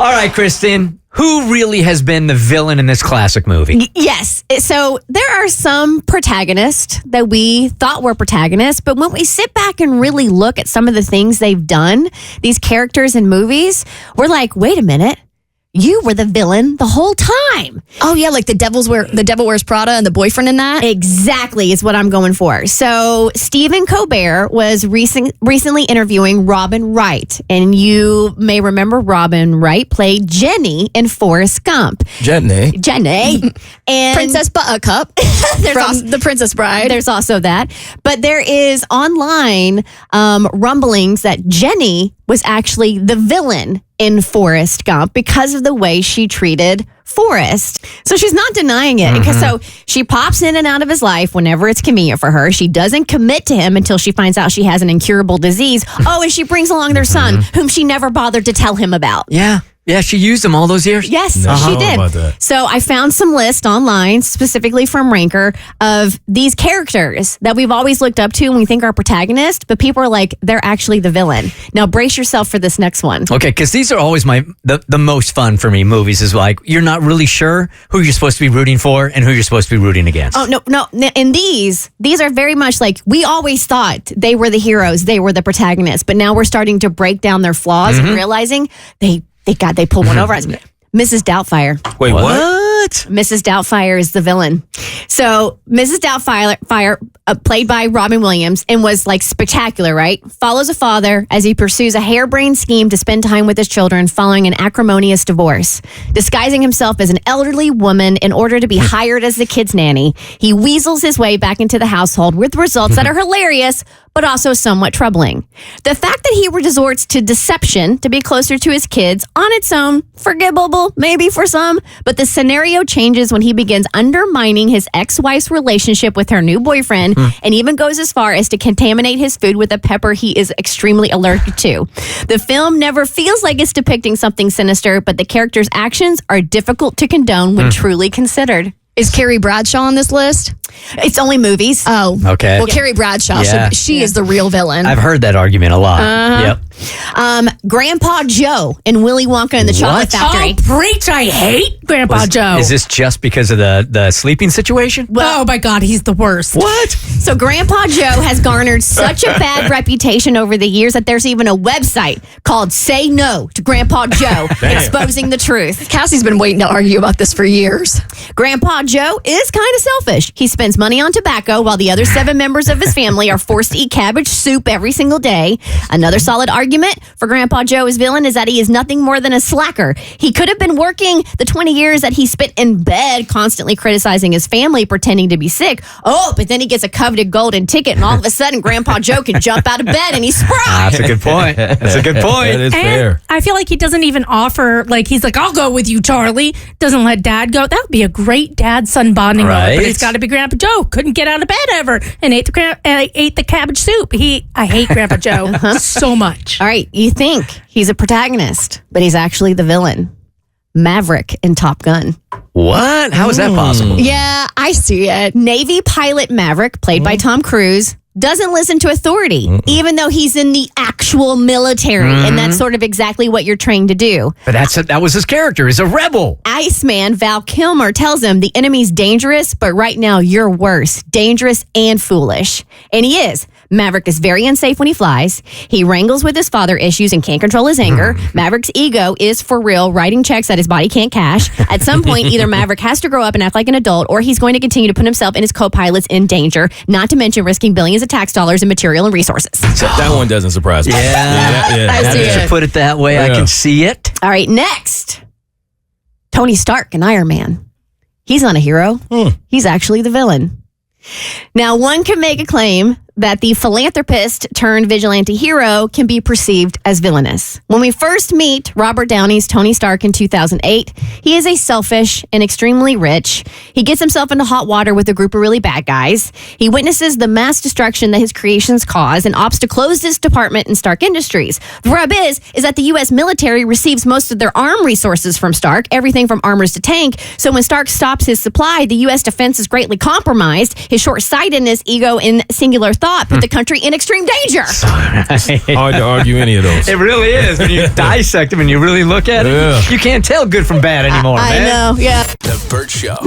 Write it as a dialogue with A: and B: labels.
A: All right, Kristen. Who really has been the villain in this classic movie?
B: Yes. So there are some protagonists that we thought were protagonists, but when we sit back and really look at some of the things they've done, these characters in movies, we're like, wait a minute. You were the villain the whole time.
C: Oh, yeah, like the Devil Wears Prada and the boyfriend in that?
B: Exactly is what I'm going for. So Stephen Colbert was recently interviewing Robin Wright. And you may remember Robin Wright played Jenny in Forrest Gump.
D: Jenny.
B: And
C: Princess Buttercup from The Princess Bride.
B: There's also that. But there is online rumblings that Jenny was actually the villain in Forrest Gump because of the way she treated Forrest. So she's not denying it. Because so she pops in and out of his life whenever it's convenient for her. She doesn't commit to him until she finds out she has an incurable disease. Oh, and she brings along their son, whom she never bothered to tell him about.
A: Yeah, she used them all those years.
B: Yes, she did. So I found some lists online, specifically from Ranker, of these characters that we've always looked up to and we think are protagonists, but people are like, they're actually the villain. Now brace yourself for this next one.
A: Okay, because these are always the most fun for me. Movies is like, you're not really sure who you're supposed to be rooting for and who you're supposed to be rooting against.
B: Oh, no. And these are very much like, we always thought they were the heroes, they were the protagonists, but now we're starting to break down their flaws and realizing they pulled one over us. Mrs. Doubtfire.
D: Wait, what?
B: Mrs. Doubtfire is the villain. So Mrs. Doubtfire, played by Robin Williams, and was like spectacular, right? Follows a father as he pursues a harebrained scheme to spend time with his children following an acrimonious divorce. Disguising himself as an elderly woman in order to be hired as the kid's nanny, he weasels his way back into the household with results that are hilarious, but also somewhat troubling. The fact that he resorts to deception to be closer to his kids on its own, forgivable, maybe for some, but the scenario changes when he begins undermining his ex-wife's relationship with her new boyfriend and even goes as far as to contaminate his food with a pepper he is extremely allergic to. The film never feels like it's depicting something sinister, but the character's actions are difficult to condone when truly considered.
C: Is Carrie Bradshaw on this list?
B: It's only movies.
C: Oh.
A: Okay.
C: Well, Carrie Bradshaw, she is the real villain.
A: I've heard that argument a lot. Yep.
B: Grandpa Joe in Willy Wonka and the Chocolate Factory.
E: Oh, preach! I hate Grandpa Joe.
A: Is this just because of the sleeping situation?
E: Oh my God, he's the worst.
A: What?
B: So Grandpa Joe has garnered such a bad reputation over the years that there's even a website called Say No to Grandpa Joe, exposing the truth.
C: Cassie's been waiting to argue about this for years.
B: Grandpa Joe is kind of selfish. He spends money on tobacco while the other 7 members of his family are forced to eat cabbage soup every single day. Another solid argument for Grandpa Joe as villain is that he is nothing more than a slacker. He could have been working the 20 years that he spent in bed constantly criticizing his family, pretending to be sick. Oh, but then he gets a coveted golden ticket and all of a sudden Grandpa Joe can jump out of bed and he's spry.
A: That's a good point. That's a good point.
D: That is
E: And
D: fair.
E: I feel like he doesn't even offer, like, he's like, I'll go with you, Charlie. Doesn't let Dad go. That would be a great dad-son bonding moment. But it's got to be Grandpa Joe. Couldn't get out of bed ever and ate the cabbage soup. I hate Grandpa Joe so much.
B: All right, you think he's a protagonist, but he's actually the villain. Maverick in Top Gun.
A: What? How is that possible?
C: Yeah, I see it.
B: Navy pilot Maverick, played by Tom Cruise, doesn't listen to authority, even though he's in the actual military, and that's sort of exactly what you're trained to do.
A: But that was his character. He's a rebel.
B: Iceman Val Kilmer tells him the enemy's dangerous, but right now you're worse, dangerous and foolish. And he is. Maverick is very unsafe when he flies. He wrangles with his father issues and can't control his anger. Maverick's ego is for real, writing checks that his body can't cash. At some point, either Maverick has to grow up and act like an adult, or he's going to continue to put himself and his co-pilots in danger, not to mention risking billions of tax dollars in material and resources.
D: So that one doesn't surprise me.
A: Yeah.
C: I see
A: Now that you put it that way, I can see it.
B: All right, next. Tony Stark in Iron Man. He's not a hero. He's actually the villain. Now, one can make a claim that the philanthropist turned vigilante hero can be perceived as villainous. When we first meet Robert Downey's Tony Stark in 2008, he is a selfish and extremely rich. He gets himself into hot water with a group of really bad guys. He witnesses the mass destruction that his creations cause and opts to close this department in Stark Industries. The rub is that the U.S. military receives most of their arm resources from Stark, everything from armors to tank. So when Stark stops his supply, the U.S. defense is greatly compromised. His short-sightedness, ego, and singular thought put the country in extreme danger.
D: Hard to argue any of those.
A: It really is. When you dissect them and you really look at it, you can't tell good from bad anymore,
B: I
A: man.
B: know, yeah.
F: The Bert Show.